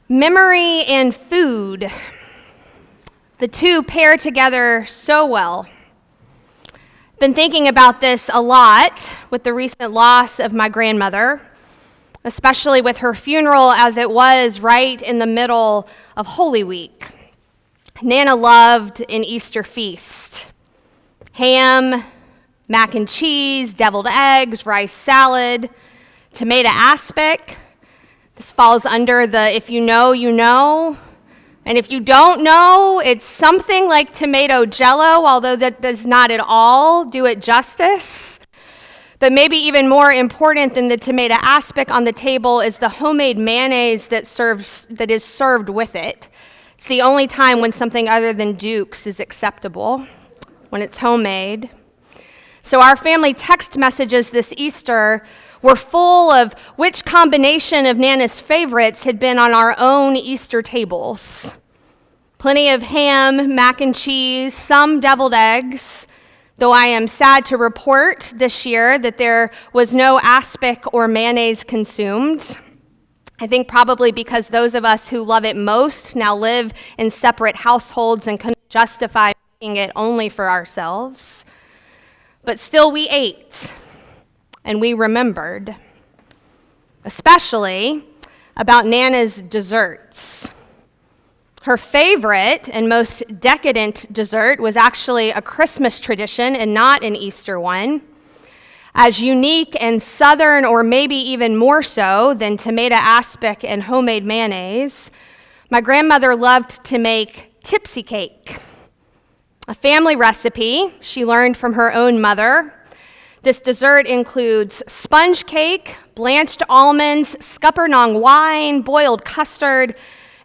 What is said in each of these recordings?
Memory and food, the two pair together so well. Been thinking about this a lot with the recent loss of my grandmother, especially with her funeral as it was right in the middle of Holy Week. Nana loved an Easter feast. Ham, mac and cheese, deviled eggs, rice salad, tomato aspic. This falls under the if you know, you know. And if you don't know, it's something like tomato jello, although that does not at all do it justice. But maybe even more important than the tomato aspic on the table is the homemade mayonnaise that is served with it. It's the only time when something other than Duke's is acceptable, when it's homemade. So our family text messages this Easter were full of which combination of Nana's favorites had been on our own Easter tables. Plenty of ham, mac and cheese, some deviled eggs, though I am sad to report this year that there was no aspic or mayonnaise consumed. I think probably because those of us who love it most now live in separate households and can justify making it only for ourselves. But still we ate. And we remembered, especially about Nana's desserts. Her favorite and most decadent dessert was actually a Christmas tradition and not an Easter one. As unique and southern, or maybe even more so than tomato aspic and homemade mayonnaise, my grandmother loved to make tipsy cake, a family recipe she learned from her own mother. This dessert includes sponge cake, blanched almonds, scuppernong wine, boiled custard,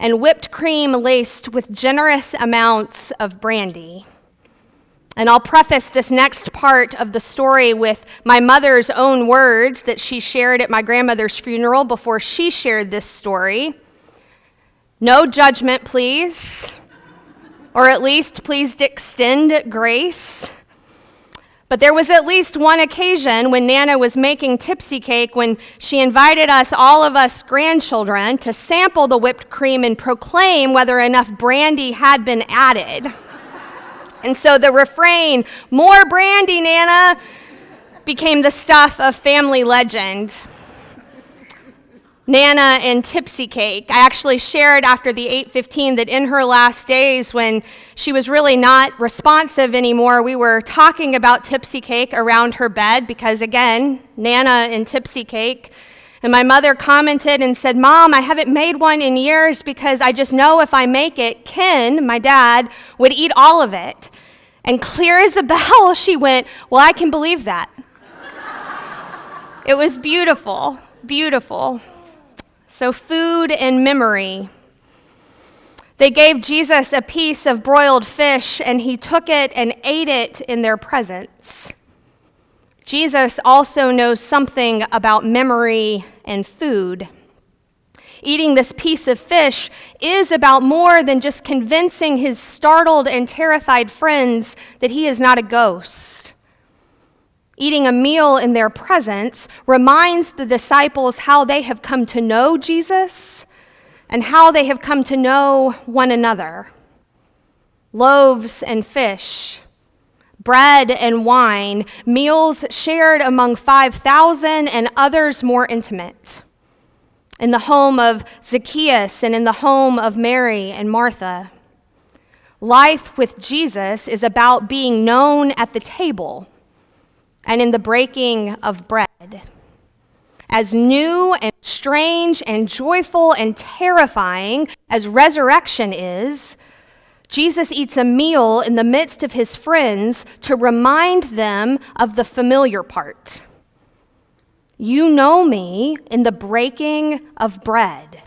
and whipped cream laced with generous amounts of brandy. And I'll preface this next part of the story with my mother's own words that she shared at my grandmother's funeral before she shared this story. No judgment, please, or at least please extend grace. But there was at least one occasion when Nana was making tipsy cake when she invited us, all of us grandchildren, to sample the whipped cream and proclaim whether enough brandy had been added. And so the refrain, "More brandy, Nana," became the stuff of family legend. Nana and tipsy cake. I actually shared after the 8:15 that in her last days, when she was really not responsive anymore, we were talking about tipsy cake around her bed because, again, Nana and tipsy cake. And my mother commented and said, "Mom, I haven't made one in years because I just know if I make it, Ken, my dad, would eat all of it." And clear as a bell, she went, "Well, I can believe that." It was beautiful, beautiful. So food and memory. They gave Jesus a piece of broiled fish, and he took it and ate it in their presence. Jesus also knows something about memory and food. Eating this piece of fish is about more than just convincing his startled and terrified friends that he is not a ghost. Eating a meal in their presence reminds the disciples how they have come to know Jesus and how they have come to know one another. Loaves and fish, bread and wine, meals shared among 5,000 and others more intimate. In the home of Zacchaeus and in the home of Mary and Martha. Life with Jesus is about being known at the table and in the breaking of bread. As new and strange and joyful and terrifying as resurrection is, Jesus eats a meal in the midst of his friends to remind them of the familiar part. You know me in the breaking of bread.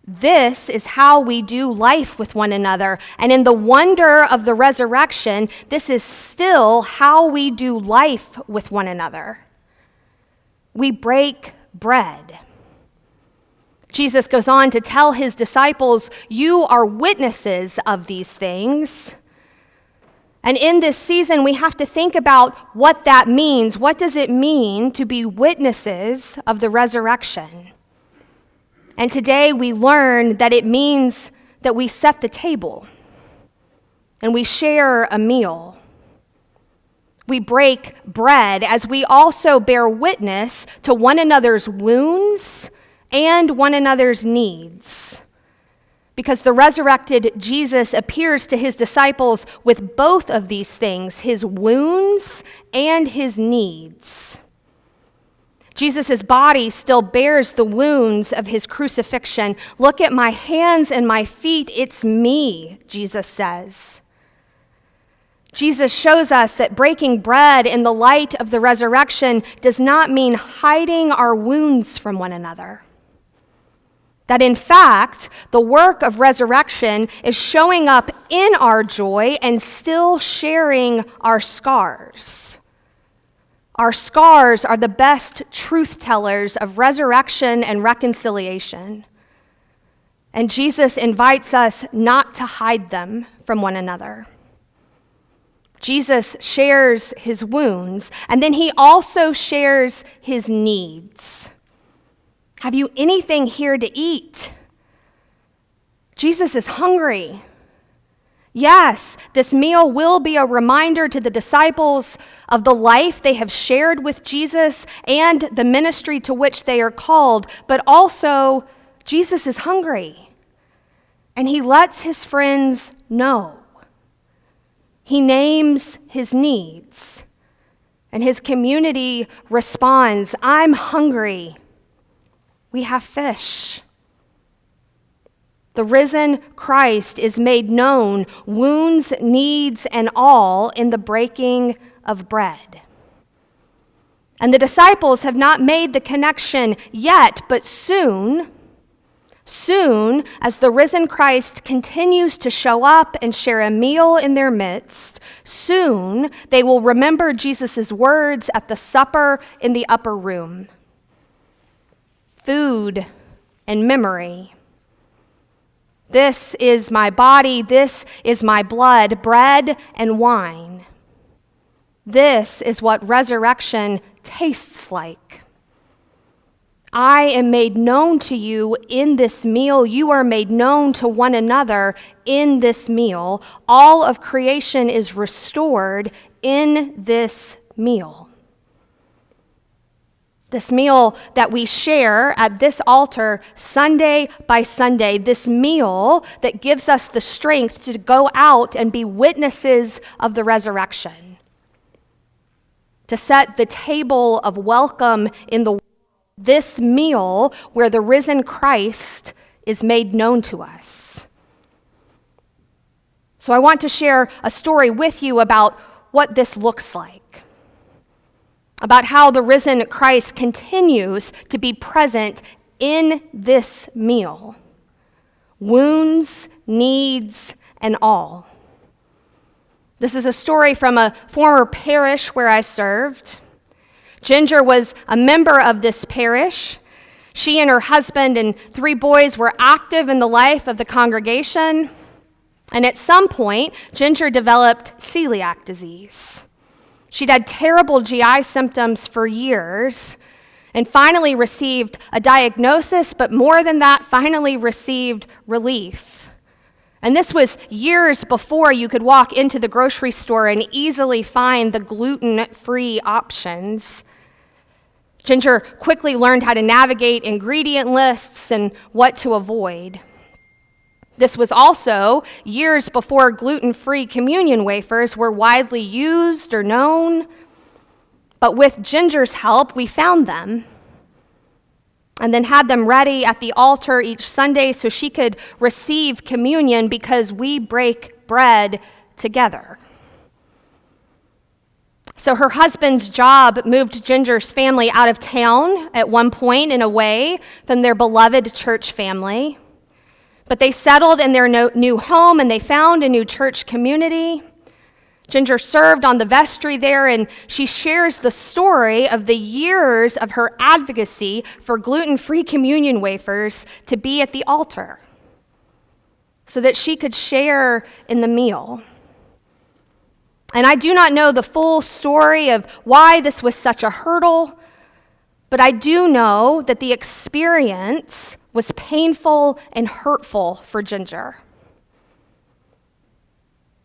This is how we do life with one another. And in the wonder of the resurrection, this is still how we do life with one another. We break bread. Jesus goes on to tell his disciples, "You are witnesses of these things." And in this season, we have to think about what that means. What does it mean to be witnesses of the resurrection? And today we learn that it means that we set the table and we share a meal. We break bread as we also bear witness to one another's wounds and one another's needs. Because the resurrected Jesus appears to his disciples with both of these things, his wounds and his needs. Jesus' body still bears the wounds of his crucifixion. Look at my hands and my feet, it's me, Jesus says. Jesus shows us that breaking bread in the light of the resurrection does not mean hiding our wounds from one another. That in fact, the work of resurrection is showing up in our joy and still sharing our scars. Our scars are the best truth tellers of resurrection and reconciliation. And Jesus invites us not to hide them from one another. Jesus shares his wounds, and then he also shares his needs. Have you anything here to eat? Jesus is hungry. Yes, this meal will be a reminder to the disciples of the life they have shared with Jesus and the ministry to which they are called, but also Jesus is hungry, and he lets his friends know. He names his needs, and his community responds, I'm hungry. We have fish. The risen Christ is made known, wounds, needs, and all in the breaking of bread. And the disciples have not made the connection yet, but soon, as the risen Christ continues to show up and share a meal in their midst, soon they will remember Jesus' words at the supper in the upper room. Food and memory. This is my body, this is my blood, bread and wine. This is what resurrection tastes like. I am made known to you in this meal. You are made known to one another in this meal. All of creation is restored in this meal. This meal that we share at this altar Sunday by Sunday, this meal that gives us the strength to go out and be witnesses of the resurrection, to set the table of welcome in the world, this meal where the risen Christ is made known to us. So I want to share a story with you about what this looks like, about how the risen Christ continues to be present in this meal, wounds, needs, and all. This is a story from a former parish where I served. Ginger was a member of this parish. She and her husband and 3 boys were active in the life of the congregation. And at some point, Ginger developed celiac disease. She'd had terrible GI symptoms for years and finally received a diagnosis, but more than that, finally received relief. And this was years before you could walk into the grocery store and easily find the gluten-free options. Ginger quickly learned how to navigate ingredient lists and what to avoid. This was also years before gluten-free communion wafers were widely used or known. But with Ginger's help, we found them and then had them ready at the altar each Sunday so she could receive communion because we break bread together. So her husband's job moved Ginger's family out of town at one point and away from their beloved church family. But they settled in their new home and they found a new church community. Ginger served on the vestry there, and she shares the story of the years of her advocacy for gluten-free communion wafers to be at the altar so that she could share in the meal. And I do not know the full story of why this was such a hurdle, But I do know that the experience was painful and hurtful for Ginger.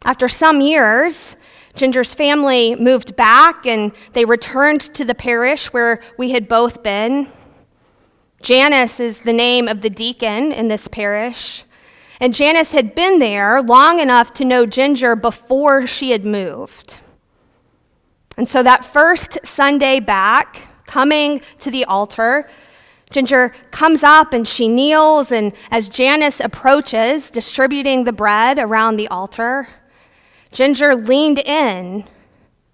After some years, Ginger's family moved back and they returned to the parish where we had both been. Janice is the name of the deacon in this parish. And Janice had been there long enough to know Ginger before she had moved. And so that first Sunday back, coming to the altar, Ginger comes up and she kneels, and as Janice approaches, distributing the bread around the altar, Ginger leaned in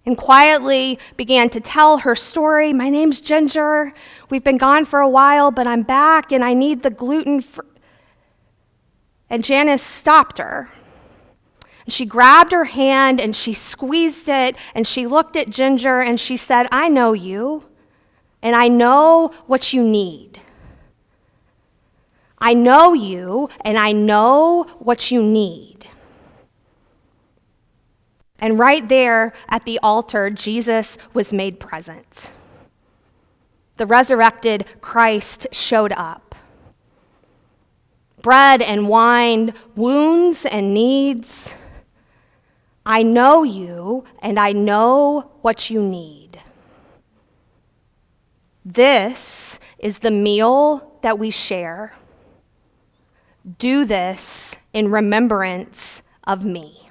and quietly began to tell her story. My name's Ginger. We've been gone for a while, but I'm back and I need the gluten-free. And Janice stopped her. She grabbed her hand and she squeezed it and she looked at Ginger and she said, I know you and I know what you need. I know you and I know what you need. And right there at the altar, Jesus was made present. The resurrected Christ showed up. Bread and wine, wounds and needs. I know you and I know what you need. This is the meal that we share. Do this in remembrance of me.